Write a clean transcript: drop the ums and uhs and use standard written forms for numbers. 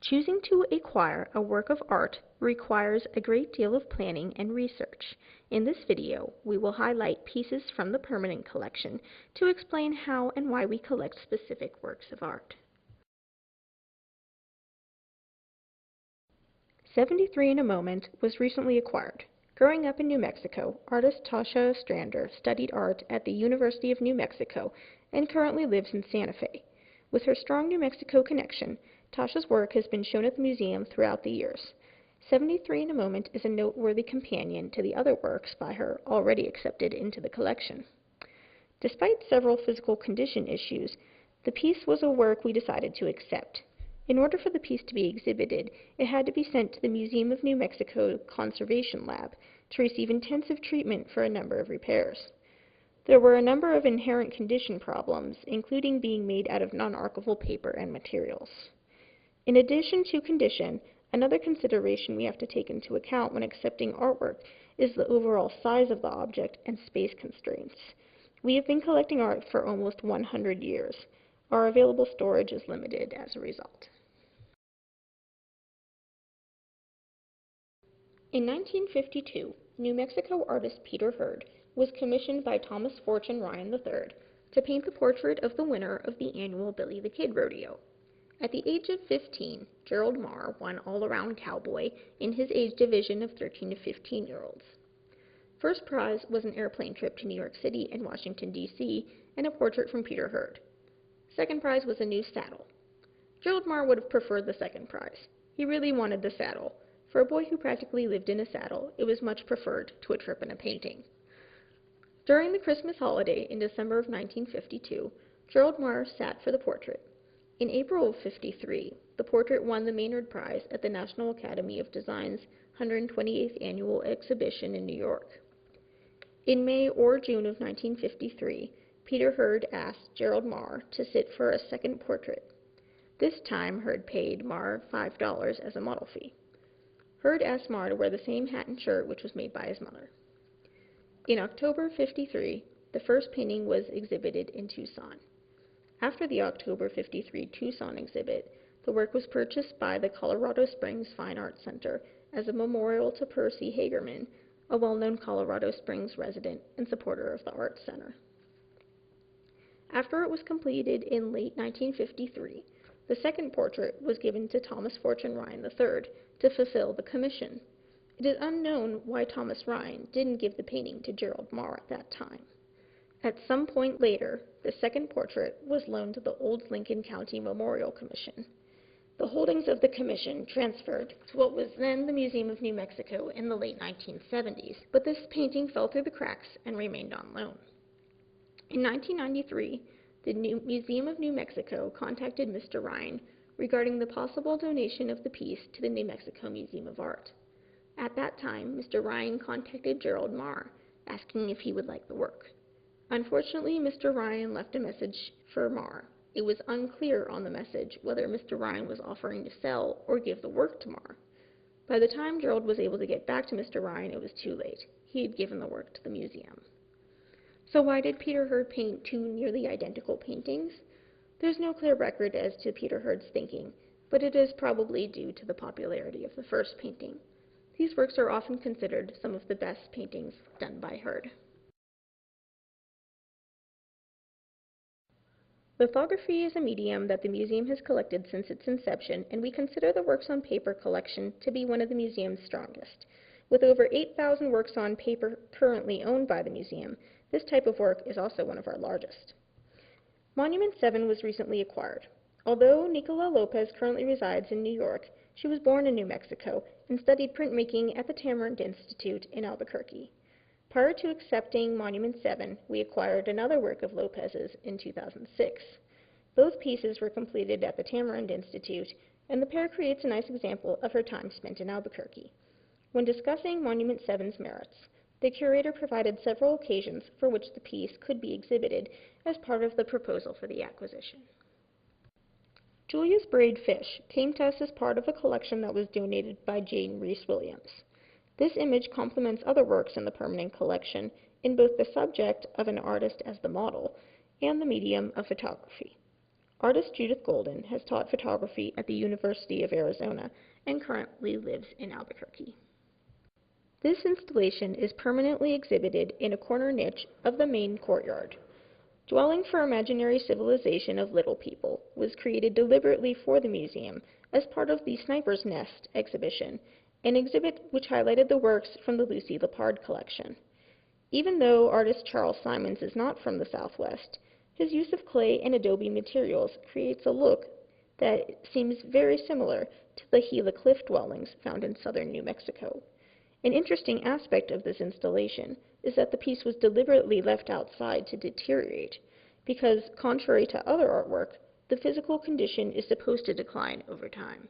Choosing to acquire a work of art requires a great deal of planning and research. In this video, we will highlight pieces from the permanent collection to explain how and why we collect specific works of art. 73 in a Moment was recently acquired. Growing up in New Mexico, artist Tasha Ostrander studied art at the University of New Mexico and currently lives in Santa Fe. With her strong New Mexico connection, Tasha's work has been shown at the museum throughout the years. 73 in a Moment is a noteworthy companion to the other works by her already accepted into the collection. Despite several physical condition issues, the piece was a work we decided to accept. In order for the piece to be exhibited, it had to be sent to the Museum of New Mexico Conservation Lab to receive intensive treatment for a number of repairs. There were a number of inherent condition problems, including being made out of non-archival paper and materials. In addition to condition, another consideration we have to take into account when accepting artwork is the overall size of the object and space constraints. We have been collecting art for almost 100 years. Our available storage is limited as a result. In 1952, New Mexico artist Peter Hurd was commissioned by Thomas Fortune Ryan III to paint the portrait of the winner of the annual Billy the Kid Rodeo. At the age of 15, Gerald Marr won All-Around Cowboy in his age division of 13 to 15-year-olds. First prize was an airplane trip to New York City and Washington, D.C., and a portrait from Peter Hurd. Second prize was a new saddle. Gerald Marr would have preferred the second prize. He really wanted the saddle. For a boy who practically lived in a saddle, it was much preferred to a trip in a painting. During the Christmas holiday in December of 1952, Gerald Marr sat for the portrait. In April of '53, the portrait won the Maynard Prize at the National Academy of Design's 128th Annual Exhibition in New York. In May or June of 1953, Peter Hurd asked Gerald Marr to sit for a second portrait. This time, Hurd paid Marr $5 as a model fee. Hurd asked Marr to wear the same hat and shirt which was made by his mother. In October '53, the first painting was exhibited in Tucson. After the October '53 Tucson exhibit, the work was purchased by the Colorado Springs Fine Arts Center as a memorial to Percy Hagerman, a well-known Colorado Springs resident and supporter of the Arts Center. After it was completed in late 1953, the second portrait was given to Thomas Fortune Ryan III to fulfill the commission. It is unknown why Thomas Ryan didn't give the painting to Gerald Marr at that time. At some point later, the second portrait was loaned to the Old Lincoln County Memorial Commission. The holdings of the commission transferred to what was then the Museum of New Mexico in the late 1970s, but this painting fell through the cracks and remained on loan. In 1993, the Museum of New Mexico contacted Mr. Ryan regarding the possible donation of the piece to the New Mexico Museum of Art. At that time, Mr. Ryan contacted Gerald Marr, asking if he would like the work. Unfortunately, Mr. Ryan left a message for Marr. It was unclear on the message whether Mr. Ryan was offering to sell or give the work to Marr. By the time Gerald was able to get back to Mr. Ryan, it was too late. He had given the work to the museum. So why did Peter Hurd paint two nearly identical paintings? There's no clear record as to Peter Hurd's thinking, but it is probably due to the popularity of the first painting. These works are often considered some of the best paintings done by Hurd. Lithography is a medium that the museum has collected since its inception, and we consider the works on paper collection to be one of the museum's strongest. With over 8,000 works on paper currently owned by the museum, this type of work is also one of our largest. Monument 7 was recently acquired. Although Nicola Lopez currently resides in New York, she was born in New Mexico and studied printmaking at the Tamarind Institute in Albuquerque. Prior to accepting Monument 7, we acquired another work of Lopez's in 2006. Both pieces were completed at the Tamarind Institute, and the pair creates a nice example of her time spent in Albuquerque. When discussing Monument 7's merits, the curator provided several occasions for which the piece could be exhibited as part of the proposal for the acquisition. Julia's Braid Fish came to us as part of a collection that was donated by Jane Reese Williams. This image complements other works in the permanent collection in both the subject of an artist as the model and the medium of photography. Artist Judith Golden has taught photography at the University of Arizona and currently lives in Albuquerque. This installation is permanently exhibited in a corner niche of the main courtyard. Dwelling for Imaginary Civilization of Little People was created deliberately for the museum as part of the Sniper's Nest exhibition, an exhibit which highlighted the works from the Lucy Lepard collection. Even though artist Charles Simonds is not from the Southwest, his use of clay and adobe materials creates a look that seems very similar to the Gila Cliff dwellings found in southern New Mexico. An interesting aspect of this installation is that the piece was deliberately left outside to deteriorate, because, contrary to other artwork, the physical condition is supposed to decline over time.